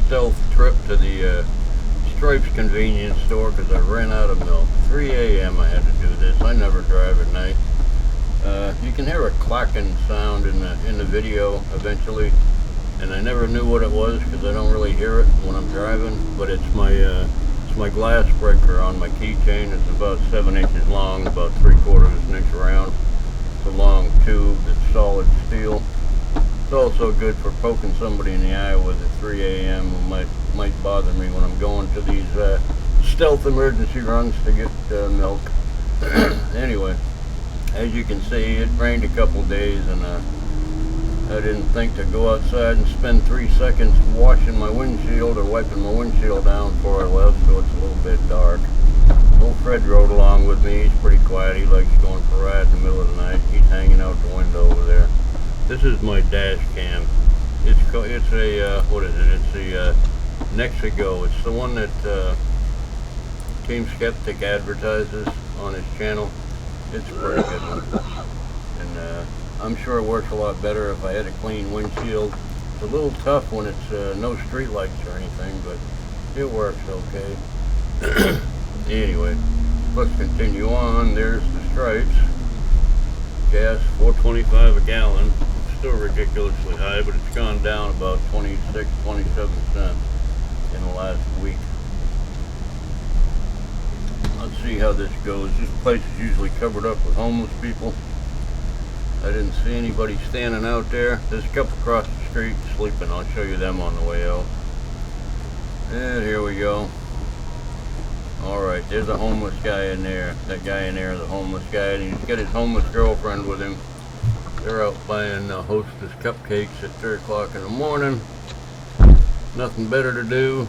stealth trip to the Stripes convenience store because I ran out of milk. 3 a.m. I had to do this. I never drive at night. You can hear a clacking sound in the video eventually, and I never knew what it was because I don't really hear it when I'm driving. But it's my glass breaker on my keychain. It's about 7 inches long, about 3/4 of an inch around. It's a long tube that's solid steel. It's also good for poking somebody in the eye with at 3 a.m. who might bother me when I'm going to these stealth emergency runs to get milk. Anyway, as you can see, it rained a couple days, and I didn't think to go outside and spend 3 seconds washing my windshield or wiping my windshield down before I left, so it's a little bit dark. Old Fred rode along with me. He's pretty quiet. He likes going for a ride in the middle of the night. He's hanging out the window over there. This is my dash cam. It's a what is it? It's the Nexigo. It's the one that Team Skeptic advertises on his channel. It's a pretty good one, and I'm sure it works a lot better if I had a clean windshield. It's a little tough when it's no street lights or anything, but it works okay. Anyway, let's continue on. There's the Stripes. Gas, $4.25 a gallon. Still ridiculously high, but it's gone down about 26, 27 cents in the last week. Let's see how this goes. This place is usually covered up with homeless people. I didn't see anybody standing out there. There's a couple across the street sleeping. I'll show you them on the way out. And here we go. Alright, there's a homeless guy in there. That guy in there is a homeless guy, and he's got his homeless girlfriend with him. They're out buying Hostess cupcakes at 3 o'clock in the morning. Nothing better to do.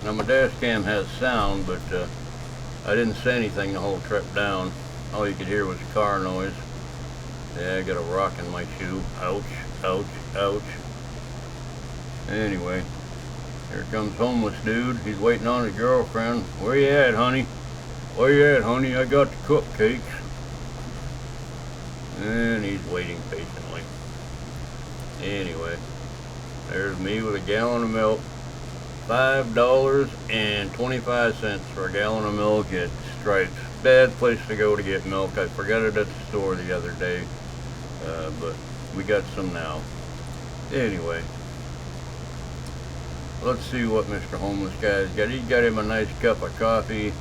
Now my dash cam has sound, but I didn't say anything the whole trip down. All you could hear was car noise. Yeah, I got a rock in my shoe. Ouch, ouch, ouch. Anyway, here comes homeless dude. He's waiting on his girlfriend. Where you at, honey? Where you at, honey? I got the cupcakes. And he's waiting patiently. Anyway, there's me with a gallon of milk. $5.25 for a gallon of milk at Stripes. Bad place to go to get milk. I forgot it at the store the other day, but we got some now. Anyway, let's see what Mr. Homeless Guy's got. He got him a nice cup of coffee.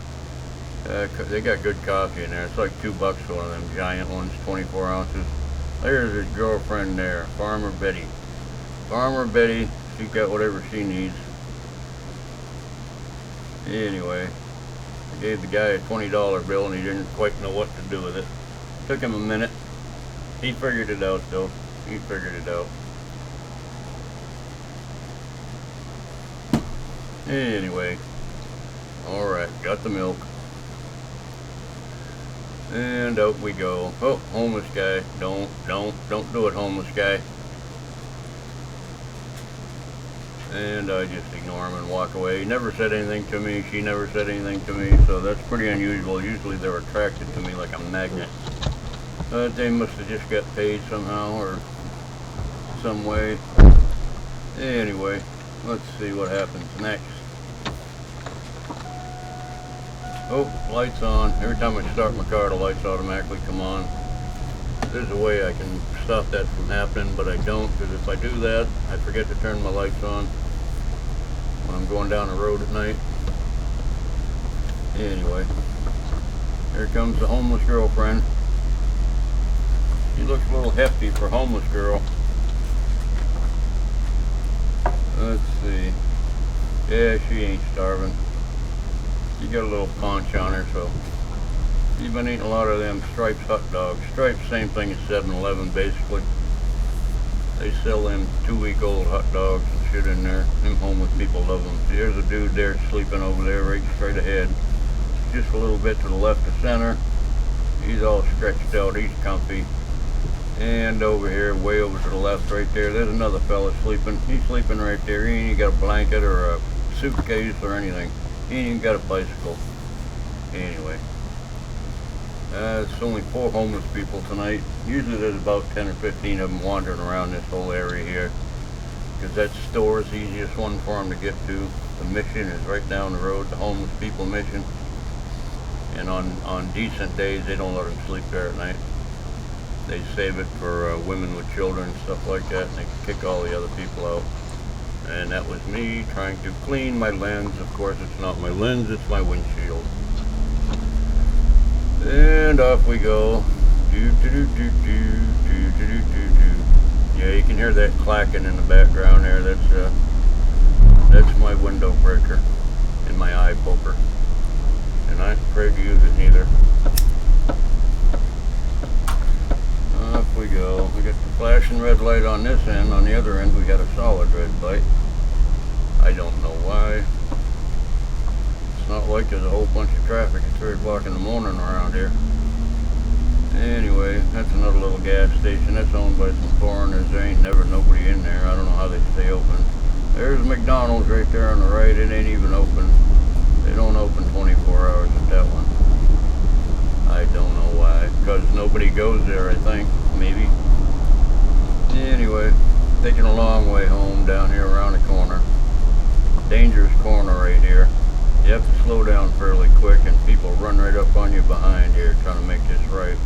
They got good coffee in there. It's like $2 for one of them giant ones, 24 ounces. There's his girlfriend there, Farmer Betty. Farmer Betty, she got whatever she needs. Anyway, I gave the guy a $20 bill, and he didn't quite know what to do with it. Took him a minute. He figured it out, though. He figured it out. Anyway, alright, got the milk. And out we go. Oh, homeless guy. Don't do it, homeless guy. And I just ignore him and walk away. He never said anything to me. She never said anything to me, so that's pretty unusual. Usually they're attracted to me like a magnet. But they must have just got paid somehow or some way. Anyway, let's see what happens next. Oh, lights on. Every time I start my car, the lights automatically come on. There's a way I can stop that from happening, but I don't, because if I do that, I forget to turn my lights on when I'm going down the road at night. Anyway, here comes the homeless girlfriend. She looks a little hefty for a homeless girl. Let's see. Yeah, she ain't starving. She got a little paunch on her, so she's been eating a lot of them Stripes hot dogs. Stripes, same thing as 7-Eleven, basically. They sell them 2-week-old hot dogs and shit in there. Them homeless people love them. See, there's a dude there sleeping over there right straight ahead. Just a little bit to the left of center. He's all stretched out. He's comfy. And over here, way over to the left right there, there's another fella sleeping. He's sleeping right there. He ain't even got a blanket or a suitcase or anything. He ain't even got a bicycle. Anyway. It's only 4 homeless people tonight. Usually there's about 10 or 15 of them wandering around this whole area here. because that store is the easiest one for them to get to. The Mission is right down the road, the Homeless People Mission. And on decent days, they don't let them sleep there at night. They save it for women with children and stuff like that, and they kick all the other people out. And that was me trying to clean my lens. Of course, it's not my lens, it's my windshield. And off we go. Yeah, you can hear that clacking in the background there. That's my window breaker and my eye poker. And I ain't afraid to use it neither. Off we go. We got the flashing red light on this end. On the other end, we got a solid red light. I don't know why. It's not like there's a whole bunch of traffic at 3 o'clock in the morning around here. Anyway, that's another little gas station. That's owned by some foreigners. There ain't never nobody in there. I don't know how they stay open. There's McDonald's right there on the right. It ain't even open. They don't open 24 hours at that one. I don't know why. Because nobody goes there, I think. Maybe. Anyway, taking a long way home down here around the corner. Dangerous corner right here. You have to slow down fairly quick, and people run right up on you behind here trying to make this right.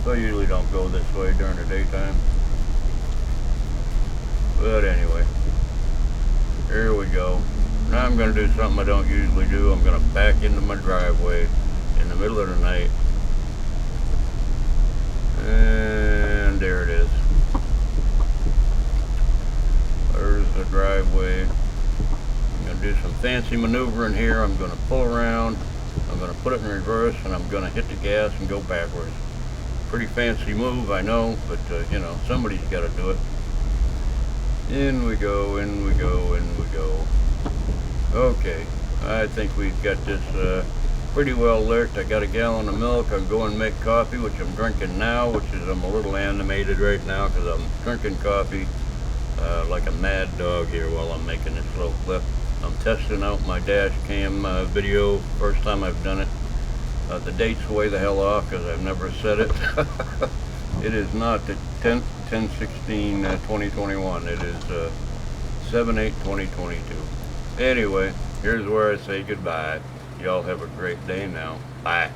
So I usually don't go this way during the daytime. But anyway, here we go. Now I'm going to do something I don't usually do. I'm going to back into my driveway in the middle of the night. And there it is. There's the driveway. I'm going to do some fancy maneuvering here. I'm going to pull around. I'm going to put it in reverse, and I'm going to hit the gas and go backwards. Pretty fancy move, I know, but you know, somebody's got to do it. In we go, in we go, in we go. Okay, I think we've got this pretty well licked. I got a gallon of milk. I'm going to make coffee, which I'm drinking now, which is, I'm a little animated right now because I'm drinking coffee like a mad dog here while I'm making this little clip. I'm testing out my dash cam video, first time I've done it. The date's way the hell off because I've never said it. It is not the 10th, 10/16/2021. It is 7/8/2022. Anyway, here's where I say goodbye. Y'all have a great day now. Bye.